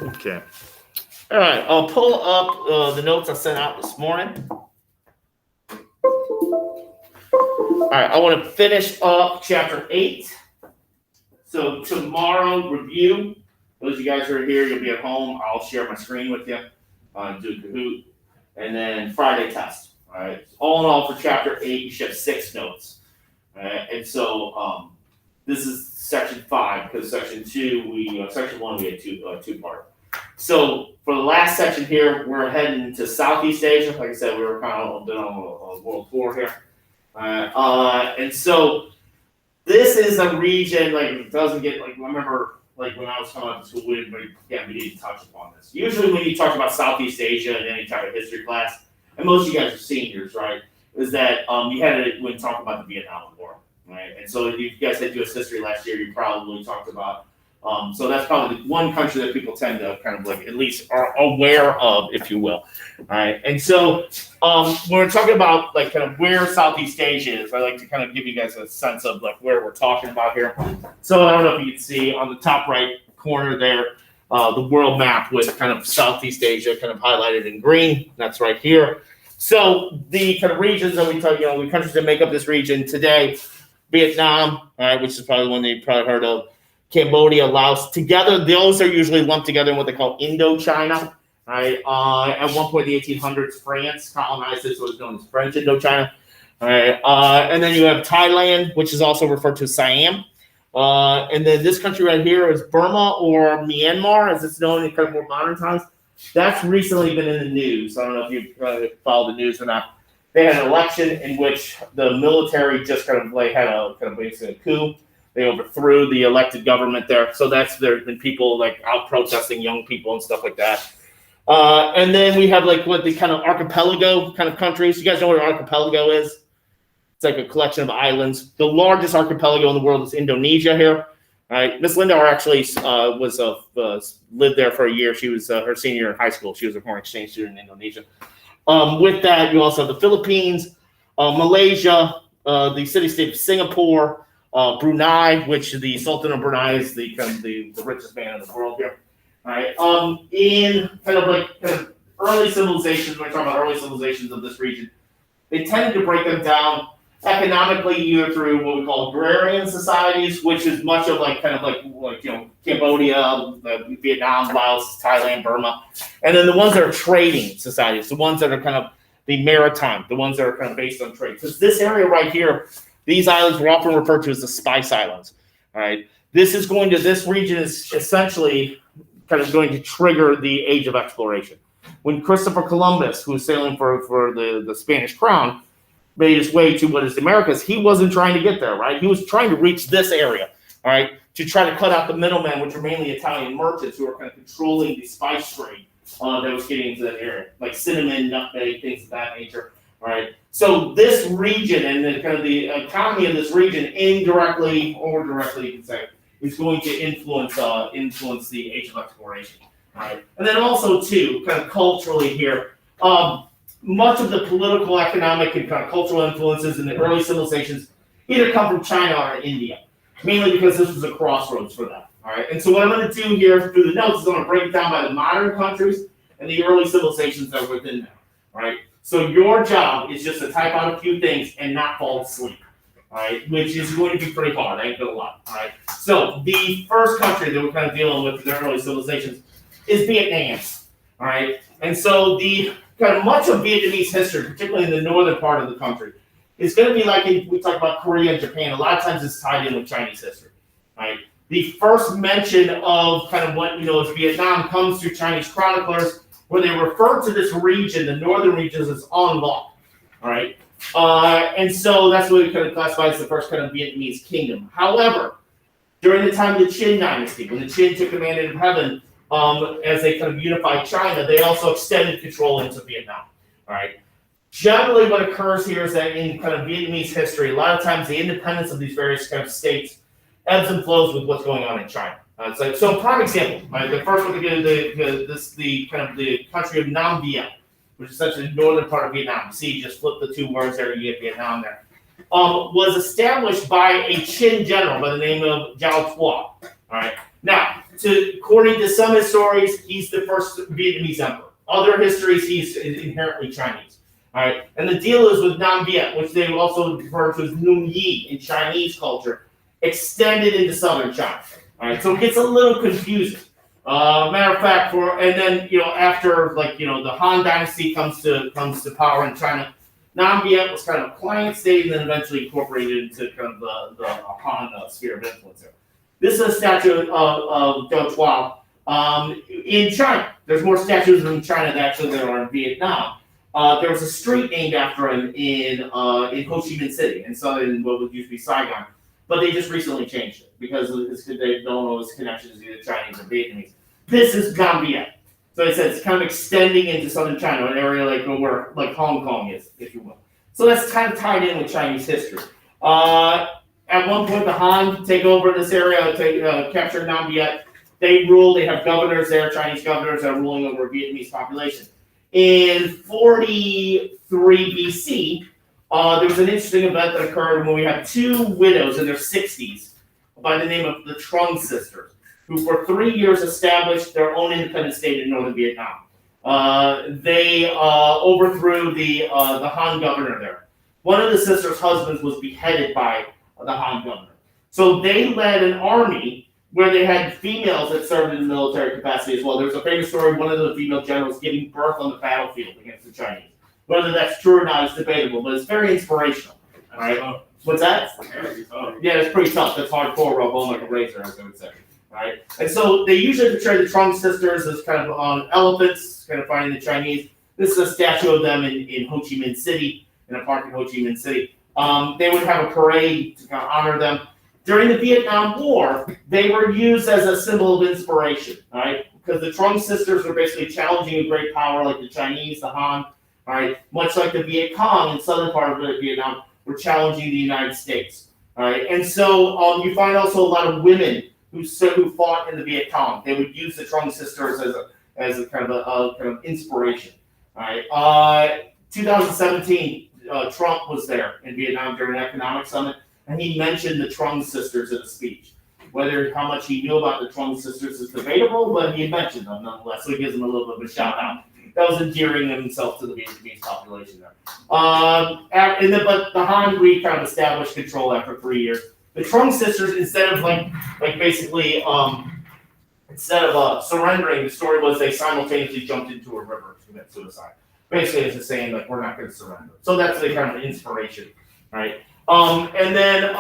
Okay. All right. I'll pull up the notes I sent out this morning. All right. I want to finish up chapter 8. So tomorrow review. Those of you guys who are here, you'll be at home. I'll share my screen with you. Do Kahoot. And then Friday test. All right. All in all, for chapter 8, you should have 6 notes. All right. And so this is section 5, because section 1 we had two part. So for the last section here, we're heading to Southeast Asia. Like I said, we were kind of been on a world tour here. And so this is a region, like, it doesn't get, like, I remember, like, when I was coming up to school, we didn't touch upon this. Usually when you talk about Southeast Asia in any type of history class, and most of you guys are seniors, right, is that you had it when talking about the Vietnam War, right? And so if you guys had U.S. history last year, you probably talked about, so that's probably one country that people tend to kind of, like, at least are aware of, if you will. All right. And so when we're talking about, like, kind of where Southeast Asia is, I like to kind of give you guys a sense of, like, where we're talking about here. So I don't know if you can see on the top right corner there, the world map with kind of Southeast Asia kind of highlighted in green. That's right here. So the kind of regions that we talk, the countries that make up this region today, Vietnam, all right, which is probably the one that you've probably heard of, Cambodia, Laos, together, those are usually lumped together in what they call Indochina. Right. At one point in the 1800s, France colonized this, what is known as French Indochina. All right. And then you have Thailand, which is also referred to as Siam. And then this country right here is Burma, or Myanmar, as it's known in kind of more modern times. That's recently been in the news. I don't know if you follow the news or not. They had an election in which the military just kind of had a kind of basically a coup. They overthrew the elected government there. So there's been people like out protesting, young people and stuff like that. And then we have like what the kind of archipelago kind of countries. You guys know what an archipelago is? It's like a collection of islands. The largest archipelago in the world is Indonesia here. All right. Miss Lindauer actually lived there for a year. She was her senior year in high school. She was a foreign exchange student in Indonesia. With that, you also have the Philippines, Malaysia, the city-state of Singapore, Brunei, which the Sultan of Brunei is the richest man in the world here. All right. In kind of early civilizations, when we're talking about early civilizations of this region, they tended to break them down economically either through what we call agrarian societies, which is much of Cambodia, Vietnam, Laos, Thailand, Burma, and then the ones that are trading societies, the ones that are kind of the maritime, the ones that are kind of based on trade. Because this area right here, these islands were often referred to as the Spice Islands. All right. This region is essentially kind of going to trigger the age of exploration. When Christopher Columbus, who was sailing for the Spanish crown, made his way to what is the Americas, he wasn't trying to get there, right? He was trying to reach this area, all right, to try to cut out the middlemen, which are mainly Italian merchants who are kind of controlling the spice trade that was getting into that area, like cinnamon, nutmeg, things of that nature, all right? So this region and the kind of the economy of this region, indirectly or directly, you can say, is going to influence the age of exploration. All right. And then also too, kind of culturally here, much of the political, economic, and kind of cultural influences in the early civilizations either come from China or India, mainly because this was a crossroads for them. All right. And so what I'm going to do here through the notes is I'm going to break it down by the modern countries and the early civilizations that are within them. All right. So your job is just to type out a few things and not fall asleep. All right, which is going to be pretty hard. I ain't gonna lie. All right. So the first country that we're kind of dealing with in the early civilizations is Vietnam. All right. And so the kind of much of Vietnamese history, particularly in the northern part of the country, is going to be like we talk about Korea and Japan. A lot of times it's tied in with Chinese history. All right. The first mention of kind of what as Vietnam comes through Chinese chroniclers, where they refer to this region, the northern regions, as An Loc. All right. And so that's what we kind of classify as the first kind of Vietnamese kingdom. However, during the time of the Qin dynasty, when the Qin took command of heaven, as they kind of unified China, they also extended control into Vietnam. All right. Generally, what occurs here is that in kind of Vietnamese history, a lot of times the independence of these various kind of states ebbs and flows with what's going on in China. So, prime example, right? The first one to get the country of Nam Viet, which is essentially the northern part of Vietnam. You see, just flip the two words there, you get Vietnam there. Was established by a Qin general by the name of Zhao Tuo. All right. Now, according to some histories, he's the first Vietnamese emperor. Other histories, he's inherently Chinese. All right, and the deal is with Nam Viet, which they also refer to as Nung Yi in Chinese culture, extended into southern China. All right, so it gets a little confusing. Matter of fact, and then after the Han Dynasty comes to power in China, Nam Viet was kind of a client state, and then eventually incorporated into kind of the Han sphere of influence there. This is a statue of Dou Tuo in China. There's more statues in China than there are in Vietnam. There was a street named after him in Ho Chi Minh City, in southern what used to be Saigon, but they just recently changed it because they don't know his connections to either Chinese or Vietnamese. This is Nam Viet. So it says it's kind of extending into southern China, an area where Hong Kong is, if you will. So that's kind of tied in with Chinese history. At one point, the Han take over this area, capture Nam Viet. They rule. They have governors there, Chinese governors that are ruling over a Vietnamese population. In 43 BC, there was an interesting event that occurred when we had two widows in their 60s by the name of the Trung sisters, who for 3 years established their own independent state in northern Vietnam. They overthrew the Han governor there. One of the sisters' husbands was beheaded by the Han governor. So they led an army where they had females that served in the military capacity as well. There's a famous story of one of the female generals giving birth on the battlefield against the Chinese. Whether that's true or not is debatable, but it's very inspirational. All right. What's that? Yeah, it's pretty tough. That's hardcore, bone like a razor, as I would say. Right? And so they usually portray the Trung sisters as kind of on elephants, kind of fighting the Chinese. This is a statue of them in Ho Chi Minh City, in a park in Ho Chi Minh City. They would have a parade to kind of honor them. During the Vietnam War, they were used as a symbol of inspiration, right? Because the Trung sisters were basically challenging a great power like the Chinese, the Han, right? Much like the Viet Cong in southern part of Vietnam were challenging the United States, right? And so you find also a lot of women who fought in the Viet Cong. They would use the Trung sisters as a kind of inspiration, right? 2017, Trump was there in Vietnam during an economic summit, and he mentioned the Trung sisters in a speech. How much he knew about the Trung sisters is debatable, but he mentioned them nonetheless, so he gives them a little bit of a shout out. That was endearing himself to the Vietnamese population there. But the Han kind of established control after 3 years. The Trung sisters, instead of instead of surrendering, the story was they simultaneously jumped into a river to commit suicide. Basically, it's just saying we're not going to surrender. So that's the kind of inspiration, right? And then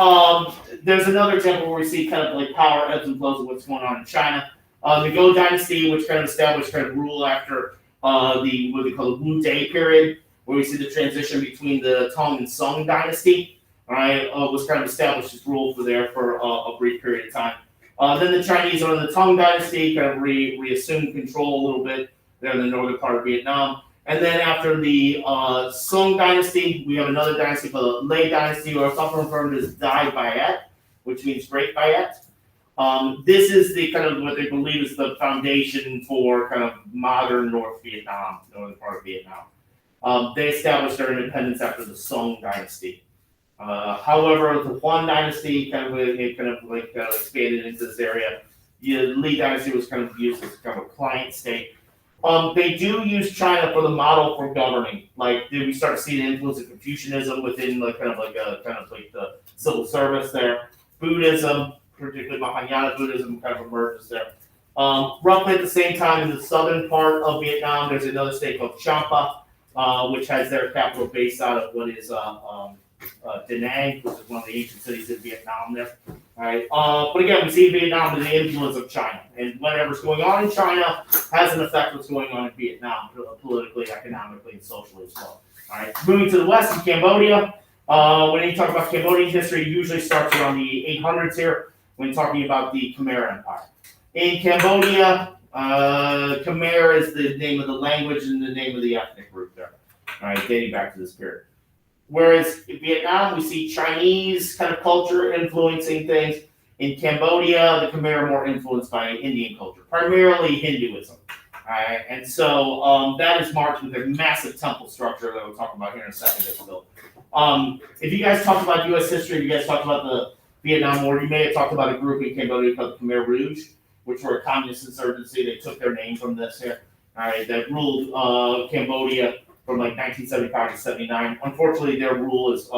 there's another example where we see kind of power ebbs and flows of what's going on in China. The Go Dynasty, which kind of established kind of rule after what they call the Wu Dai period, where we see the transition between the Tang and Song Dynasty, right, was kind of established as rule for a brief period of time. Then the Chinese under the Tang Dynasty kind of reassumed control a little bit there in the northern part of Vietnam. And then after the Song Dynasty, we have another dynasty called the Lei Dynasty, or often referred to as Dai Viet, which means Great Viet. This is the kind of what they believe is the foundation for kind of modern northern part of Vietnam. They established their independence after the Song Dynasty. However, the Huan Dynasty kind of expanded into this area. The Li Dynasty was kind of used as kind of a client state. They do use China for the model for governing. We start to see the influence of Confucianism within the civil service there. Buddhism, particularly Mahayana Buddhism, kind of emerges there. Roughly at the same time, in the southern part of Vietnam, there's another state called Champa, which has their capital based out of what is Da Nang, which is one of the ancient cities in Vietnam there. All right. But again, we see Vietnam as the influence of China, and whatever's going on in China has an effect on what's going on in Vietnam, politically, economically, and socially as well. All right. Moving to the west in Cambodia. When you talk about Cambodian history, it usually starts around the 800s here when talking about the Khmer Empire. In Cambodia, Khmer is the name of the language and the name of the ethnic group there, all right, dating back to this period. Whereas in Vietnam, we see Chinese kind of culture influencing things. In Cambodia, the Khmer are more influenced by Indian culture, primarily Hinduism. All right, and so that is marked with a massive temple structure that we'll talk about here in a second. If you guys talk about U.S. history, you guys talk about the Vietnam War, you may have talked about a group in Cambodia called the Khmer Rouge. which were a communist insurgency. They took their name from this here. All right, that ruled Cambodia from like 1975 to 79. Unfortunately, their rule is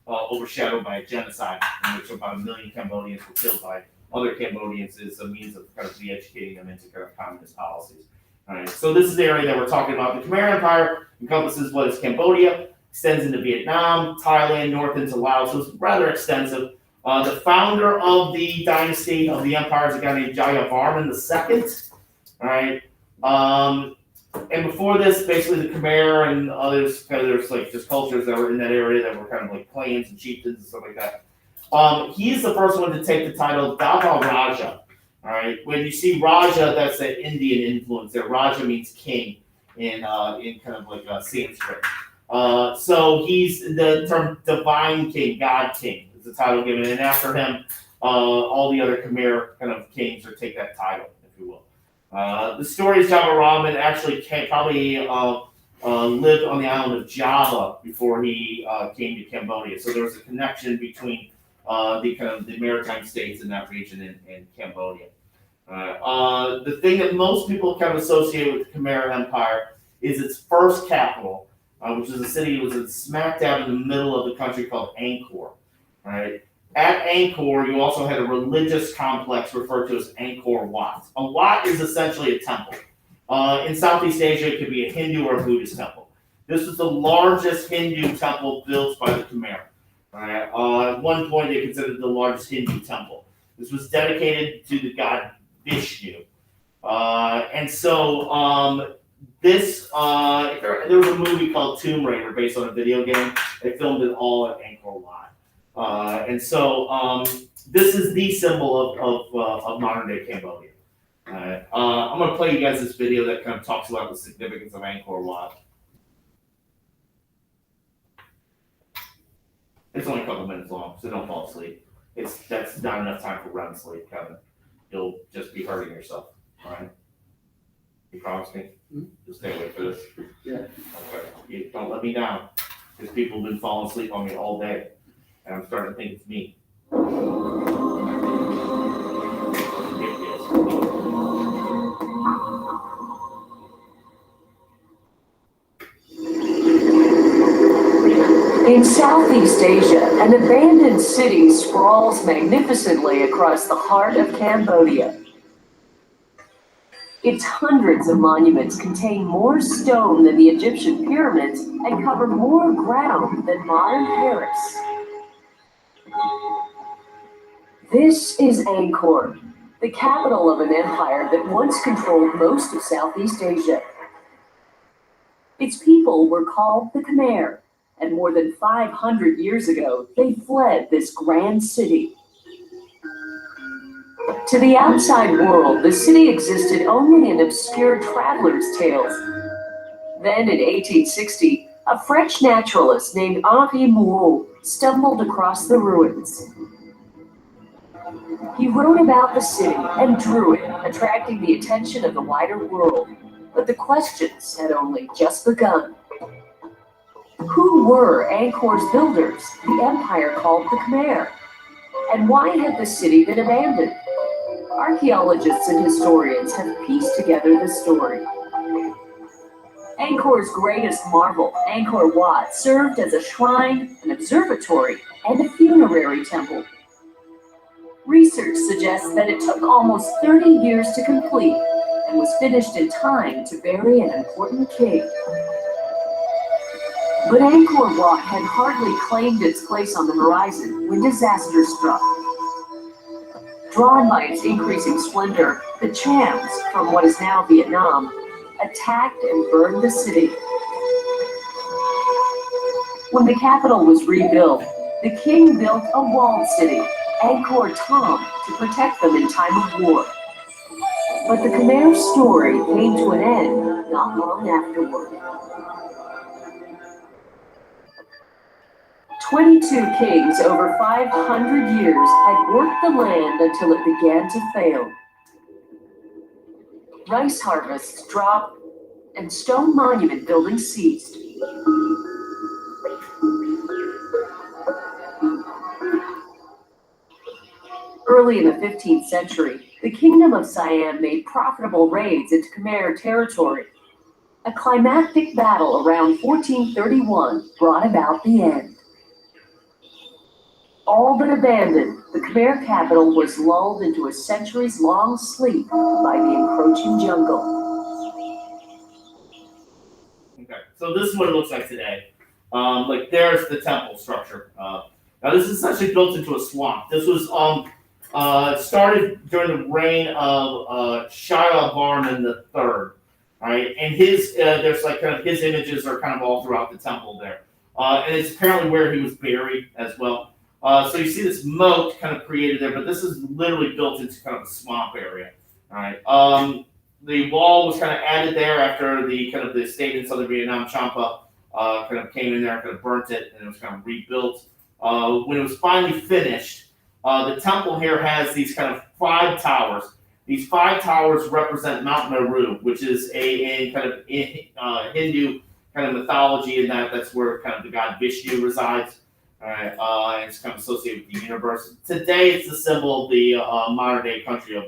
overshadowed by a genocide in which about 1 million Cambodians were killed by other Cambodians as a means of kind of re-educating them into kind of communist policies. All right, so this is the area that we're talking about. The Khmer Empire encompasses what is Cambodia, extends into Vietnam, Thailand, north into Laos, so it's rather extensive. The founder of the dynasty of the empire is a guy named Jayavarman II. All right. And before this, basically the Khmer and others, kind of there's like just cultures that were in that area that were kind of like clans and chieftains and stuff like that. He's the first one to take the title Dava Raja. All right. When you see Raja, that's an Indian influence there. Raja means king in kind of like Sanskrit. So he's the term divine king, God king is the title given, and after him, all the other Khmer kind of kings or take that title, if you will. The story is Java Rahman actually probably lived on the island of Java before he came to Cambodia. So there was a connection between the maritime states in that region and Cambodia. The thing that most people kind of associate with the Khmer Empire is its first capital, which is a city that was smack dab in the middle of the country called Angkor. Right? At Angkor, you also had a religious complex referred to as Angkor Wat. A Wat is essentially a temple. In Southeast Asia, it could be a Hindu or a Buddhist temple. This was the largest Hindu temple built by the Khmer. Right? At one point, they considered it the largest Hindu temple. This was dedicated to the god Vishnu. And so there was a movie called Tomb Raider based on a video game. They filmed it all at Angkor Wat. And so this is the symbol of modern day Cambodia. I'm going to play you guys this video that kind of talks about the significance of Angkor Wat. It's only a couple minutes long, so don't fall asleep. That's not enough time for REM sleep, Kevin. You'll just be hurting yourself. All right? You promise me? You'll stay awake for this? Yeah. Okay. Don't let me down, because people have been falling asleep on me all day. And I'm starting to think it's me. In Southeast Asia, an abandoned city sprawls magnificently across the heart of Cambodia. Its hundreds of monuments contain more stone than the Egyptian pyramids and cover more ground than modern Paris. This is Angkor, the capital of an empire that once controlled most of Southeast Asia. Its people were called the Khmer, and more than 500 years ago, they fled this grand city. To the outside world, the city existed only in obscure travelers' tales. Then in 1860, a French naturalist named Henri Mouhot stumbled across the ruins. He wrote about the city and drew it, attracting the attention of the wider world. But the questions had only just begun. Who were Angkor's builders, the empire called the Khmer? And why had the city been abandoned? Archaeologists and historians have pieced together the story. Angkor's greatest marvel, Angkor Wat, served as a shrine, an observatory, and a funerary temple. Research suggests that it took almost 30 years to complete and was finished in time to bury an important king. But Angkor Wat had hardly claimed its place on the horizon when disaster struck. Drawn by its increasing splendor, the Chams, from what is now Vietnam, attacked and burned the city. When the capital was rebuilt, the king built a walled city, Angkor Thom, to protect them in time of war. But the Khmer story came to an end not long afterward. 22 kings over 500 years had worked the land until it began to fail. Rice harvests dropped and stone monument building ceased. Early in the 15th century, the Kingdom of Siam made profitable raids into Khmer territory. A climactic battle around 1431 brought about the end. All but abandoned, the Khmer capital was lulled into a centuries-long sleep by the encroaching jungle. Okay, so this is what it looks like today. Like there's the temple structure. Now this is essentially built into a swamp. This was started during the reign of Shah Varman III. Right, and his there's like kind of his images are kind of all throughout the temple there, and it's apparently where he was buried as well. So you see this moat kind of created there, but this is literally built into kind of a swamp area. All right. The wall was kind of added there after the kind of the state in southern Vietnam, Champa, kind of came in there, kind of burnt it, and it was kind of rebuilt. When it was finally finished, the temple here has these kind of 5 towers. These 5 towers represent Mount Meru, which is a kind of Hindu kind of mythology, in that's where kind of the god Vishnu resides. All right, and it's kind of associated with the universe. Today, it's the symbol of the modern day country of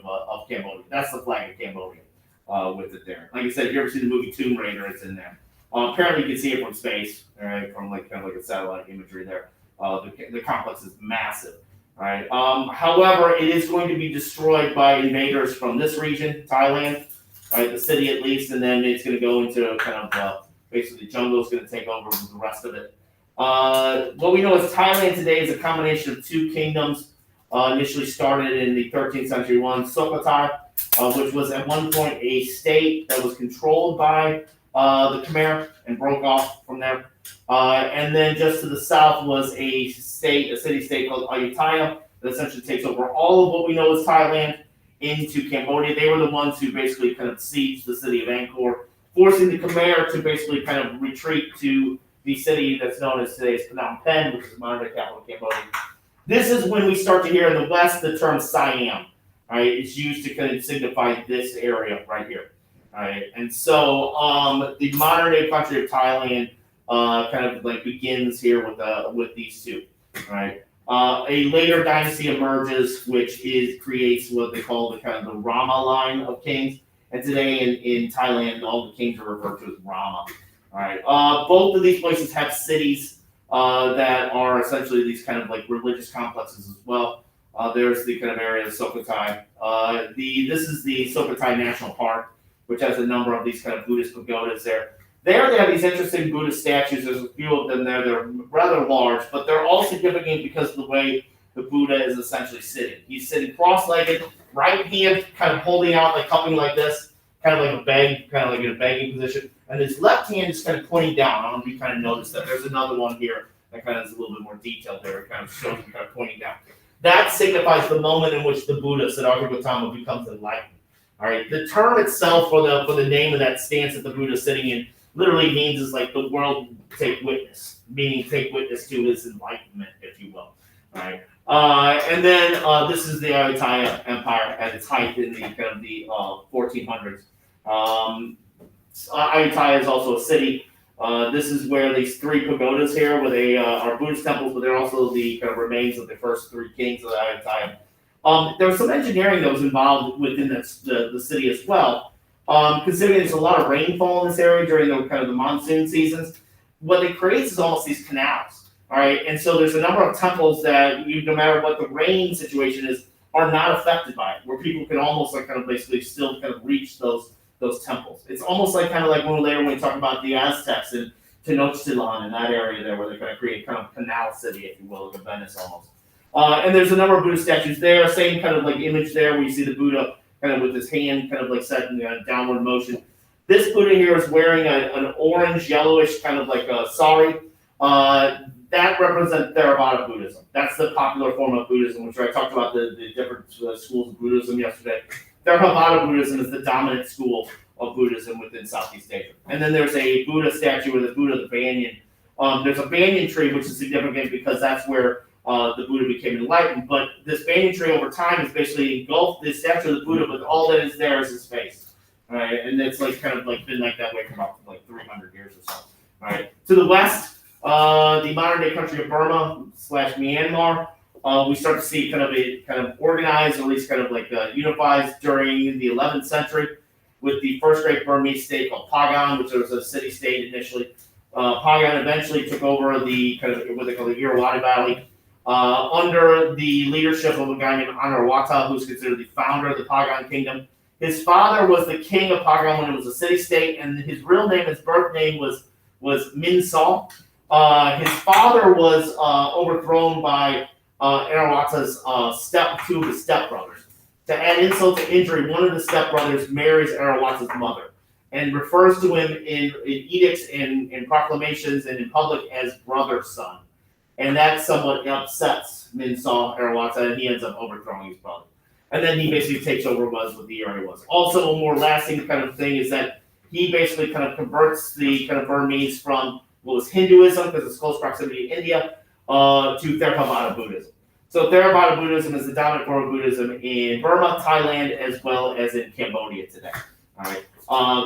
Cambodia. That's the flag of Cambodia with it there. Like I said, if you ever see the movie Tomb Raider, it's in there. Apparently, you can see it from space, all right, from like kind of like a satellite imagery there. The complex is massive. All right. However, it is going to be destroyed by invaders from this region, Thailand, right, the city at least, and then it's going to go into kind of basically the jungle is going to take over with the rest of it. What we know is Thailand today is a combination of 2 kingdoms. Initially started in the 13th century, one Sukhothai, which was at one point a state that was controlled by the Khmer and broke off from there. And then just to the south was a city-state called Ayutthaya that essentially takes over all of what we know as Thailand into Cambodia. They were the ones who basically kind of sieged the city of Angkor, forcing the Khmer to basically kind of retreat to the city that's known as today's Phnom Penh, which is the modern-day capital of Cambodia. This is when we start to hear in the West the term Siam. Right? It's used to kind of signify this area right here. Right? And so the modern-day country of Thailand kind of like begins here with these 2, right? A later dynasty emerges, which creates what they call the kind of the Rama line of kings. And today in Thailand, all the kings are referred to as Rama. All right. Both of these places have cities that are essentially these kind of like religious complexes as well. There's the kind of area of Sukhothai. This is the Sukhothai National Park, which has a number of these kind of Buddhist pagodas there. There they have these interesting Buddhist statues. There's a few of them there. They're rather large, but they're all significant because of the way the Buddha is essentially sitting. He's sitting cross-legged, right hand kind of holding out, like cupping like this, kind of like a bag, kind of like in a begging position. And his left hand is kind of pointing down. I don't know if you kind of noticed that. There's another one here that kind of is a little bit more detailed there. It kind of shows him kind of pointing down. That signifies the moment in which the Buddha, Siddhartha Gautama, becomes enlightened. All right. The term itself for the name of that stance that the Buddha is sitting in literally means is like the world take witness, meaning take witness to his enlightenment, if you will. All right. And then this is the Ayutthaya Empire at its height in the kind of the 1400s. Ayutthaya is also a city. This is where these 3 pagodas here, where they are Buddhist temples, but they're also the kind of remains of the first 3 kings of the Ayutthaya. There was some engineering that was involved within the city as well. Considering there's a lot of rainfall in this area during the kind of the monsoon seasons, what it creates is almost these canals. All right, and so there's a number of temples that no matter what the rain situation is, are not affected by it, where people can almost like kind of basically still kind of reach those temples. It's almost like kind of like when we talk about the Aztecs in Tenochtitlan in that area there, where they kind of create kind of canal city, if you will, like a Venice almost. And there's a number of Buddha statues there, same kind of like image there, where you see the Buddha kind of with his hand kind of like set in a downward motion. This Buddha here is wearing an orange, yellowish kind of like a sari. That represents Theravada Buddhism. That's the popular form of Buddhism, which I talked about the different schools of Buddhism yesterday. Theravada Buddhism is the dominant school of Buddhism within Southeast Asia. And then there's a Buddha statue with the Buddha the banyan. There's a banyan tree, which is significant because that's where the Buddha became enlightened. But this banyan tree over time has basically engulfed this statue of the Buddha, but all that is there is his face. All right, and it's like kind of like been like that way for about like 300 years or so. All right, to the west, the modern day country of Burma / Myanmar. we start to see kind of organized, or at least kind of like unified during the 11th century with the first great Burmese state called Pagan, which was a city-state initially. Pagan eventually took over the kind of what they call the Irrawaddy Valley under the leadership of a guy named Anurawata, who's considered the founder of the Pagan kingdom. His father was the king of Pagan when it was a city-state, and his real name, his birth name was Minsaw. His father was overthrown by Anurawata's two of his stepbrothers. To add insult to injury, one of the stepbrothers marries Anurawata's mother and refers to him in edicts, in proclamations, and in public as brother's son. And that somewhat upsets Minsaw Anurawata, and he ends up overthrowing his brother. And then he basically takes over what the area was. Also, a more lasting kind of thing is that he basically kind of converts the kind of Burmese from what was Hinduism, because it's close proximity to India, to Theravada Buddhism. So Theravada Buddhism is the dominant form of Buddhism in Burma, Thailand, as well as in Cambodia today. All right,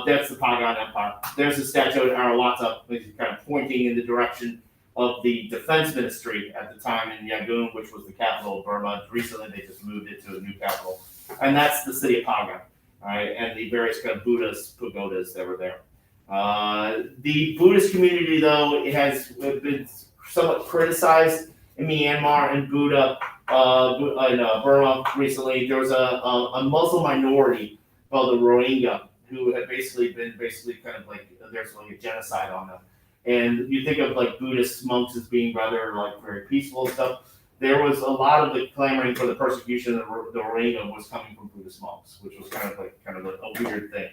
that's the Pagan Empire. There's a statue of Anurawata, which is kind of pointing in the direction of the defense ministry at the time in Yangon, which was the capital of Burma. Recently, they just moved it to a new capital, and that's the city of Pagan. All right, and the various kind of Buddhist pagodas that were there. The Buddhist community, though, it has been somewhat criticized in Myanmar and in Burma recently. There was a Muslim minority called the Rohingya who had basically kind of like, there's like a genocide on them. And you think of like Buddhist monks as being rather like very peaceful and stuff. There was a lot of the clamoring for the persecution of the Rohingya was coming from Buddhist monks, which was kind of a weird thing.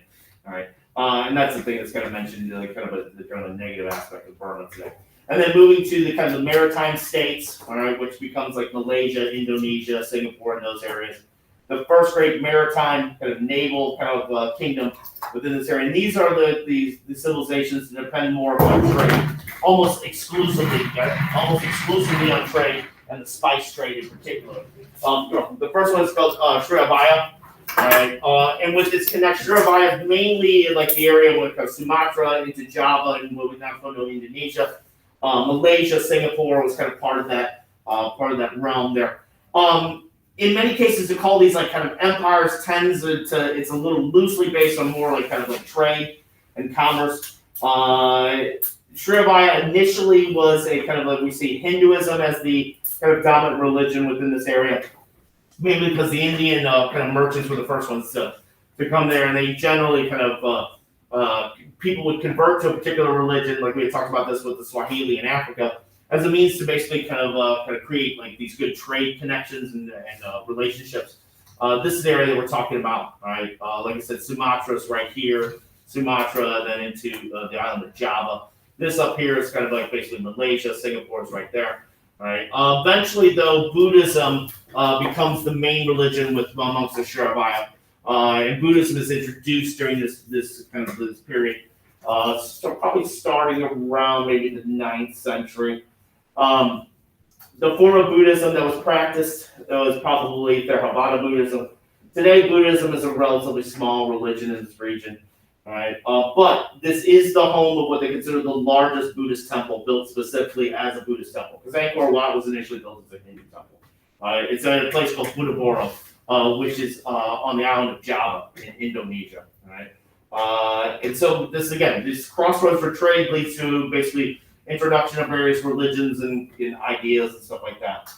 All right, and that's the thing that's kind of mentioned, like kind of a negative aspect of Burma today. And then moving to the kind of the maritime states, all right, which becomes like Malaysia, Indonesia, Singapore, and those areas. The first great maritime kind of naval kind of kingdom within this area. And these are the civilizations that depend more on trade, almost exclusively on trade, and the spice trade in particular. The first one is called Surabaya. Right, and with its connection, Surabaya is mainly like the area with Sumatra into Java and what we now call Indonesia. Malaysia, Singapore was kind of part of that realm there. In many cases, to call these like kind of empires tends to it's a little loosely based on more like kind of like trade and commerce. Surabaya initially was a kind of like we see Hinduism as the kind of dominant religion within this area, mainly because the Indian kind of merchants were the first ones to come there, and they generally kind of people would convert to a particular religion, like we had talked about this with the Swahili in Africa, as a means to basically kind of create like these good trade connections and relationships. This is the area that we're talking about, right? Like I said, Sumatra's right here, Sumatra, then into the island of Java. This up here is kind of like basically Malaysia, Singapore is right there, right? Eventually, though, Buddhism becomes the main religion amongst the Surabaya, and Buddhism is introduced during this period, so probably starting around maybe the 9th century. The form of Buddhism that was practiced was probably Theravada Buddhism. Today, Buddhism is a relatively small religion in this region, right? But this is the home of what they consider the largest Buddhist temple, built specifically as a Buddhist temple. Because Angkor Wat was initially built as a Hindu temple. It's in a place called Buddhaboro, which is on the island of Java in Indonesia, right? And so this crossroads for trade leads to basically introduction of various religions and ideas and stuff like that.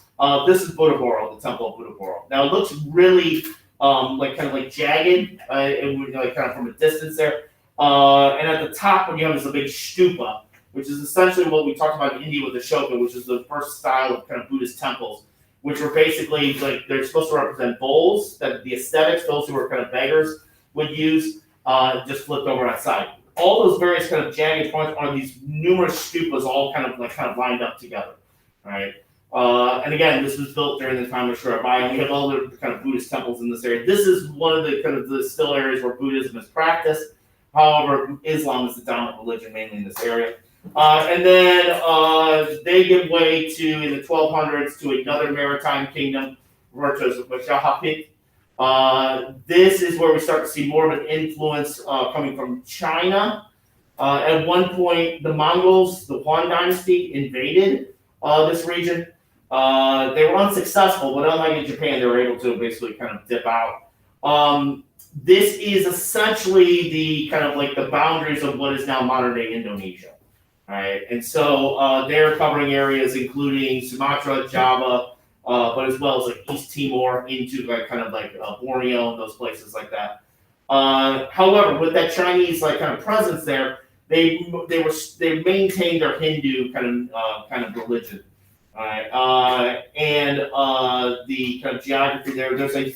This is Buddhaboro, the Temple of Buddhaboro. Now it looks really like jagged, and like kind of from a distance there. And at the top, what you have is a big stupa, which is essentially what we talked about in India with the Ashoka, which is the first style of kind of Buddhist temples, which were basically like they're supposed to represent bowls that the ascetics, those who were kind of beggars, would use, just flipped over outside. All those various kind of jagged points are these numerous stupas, all kind of lined up together, right? And again, this was built during the time of Surabaya, and we have other kind of Buddhist temples in this area. This is one of the kind of the still areas where Buddhism is practiced. However, Islam is the dominant religion mainly in this area. And then they give way to, in the 1200s, to another maritime kingdom, referred to as Majapahit. This is where we start to see more of an influence coming from China. At one point, the Mongols, the Yuan dynasty, invaded this region. They were unsuccessful, but unlike in Japan, they were able to basically kind of dip out. This is essentially the kind of like the boundaries of what is now modern day Indonesia. Right, and so they're covering areas including Sumatra, Java, but as well as like East Timor into like kind of like Borneo and those places like that. However, with that Chinese like kind of presence there, they maintained their Hindu kind of religion. All right, and the kind of geography there. There's a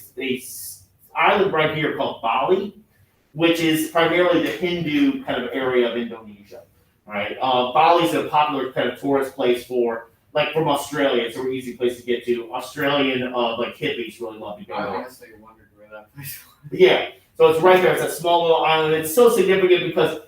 island right here called Bali, which is primarily the Hindu kind of area of Indonesia. Right, Bali's a popular kind of tourist place for, like, from Australia. It's a really easy place to get to. Australian like hippies really love to go there. I honestly wondered where that place was. Yeah, so it's right there. It's a small little island. It's so significant because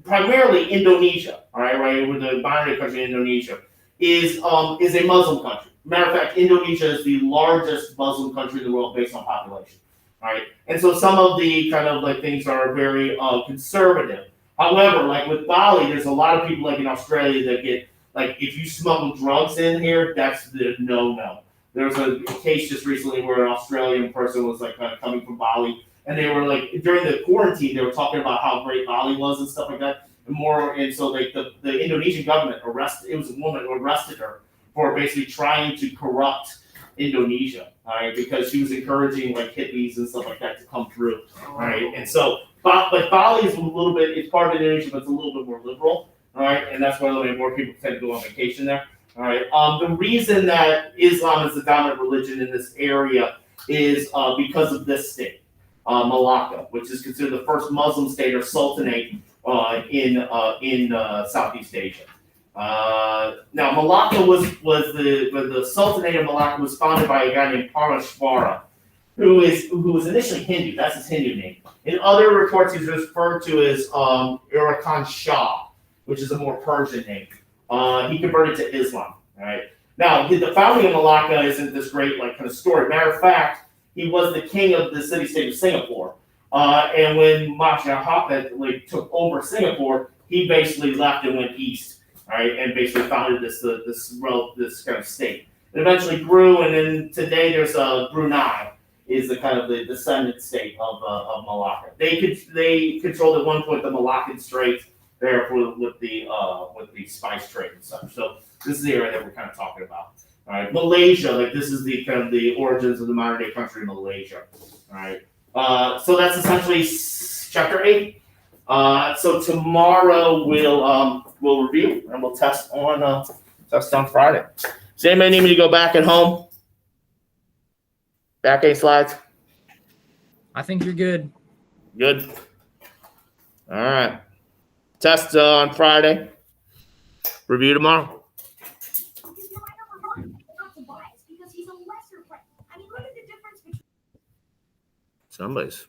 primarily Indonesia, right, with the binary country Indonesia, is a Muslim country. Matter of fact, Indonesia is the largest Muslim country in the world based on population. Right, and so some of the kind of like things are very conservative. However, like with Bali, there's a lot of people like in Australia that get, like, if you smuggle drugs in here, that's the no-no. There was a case just recently where an Australian person was like kind of coming from Bali, and they were like, during the quarantine, they were talking about how great Bali was and stuff like that. And so like the Indonesian government it was a woman who arrested her for basically trying to corrupt Indonesia, all right, because she was encouraging like hippies and stuff like that to come through, all right, and so. But Bali is a little bit, it's part of Indonesia, but it's a little bit more liberal, all right? And that's why more people tend to go on vacation there, all right? The reason that Islam is the dominant religion in this area is because of this state, Malacca, which is considered the first Muslim state or sultanate in Southeast Asia. Now, Malacca was the sultanate of Malacca was founded by a guy named Parameshvara, who was initially Hindu. That's his Hindu name. In other reports, he's referred to as Irakan Shah, which is a more Persian name. He converted to Islam. Right now, the founding of Malacca isn't this great like kind of story. Matter of fact, he was the king of the city-state of Singapore. And when Mahathir like took over Singapore, he basically left and went east. Right, and basically founded this kind of state. It eventually grew, and then today there's Brunei. Is the kind of the descendant state of Malacca. They controlled at one point the Malaccan Straits there with the spice trade and such. So this is the area that we're kind of talking about. All right, Malaysia, like this is the kind of the origins of the modern day country Malaysia. All right, so that's essentially chapter 8. So tomorrow we'll review and we'll test on Friday. Does anybody need me to go back at home? Back 8 slides. I think you're good. Good. All right. Test on Friday. Review tomorrow. Somebody's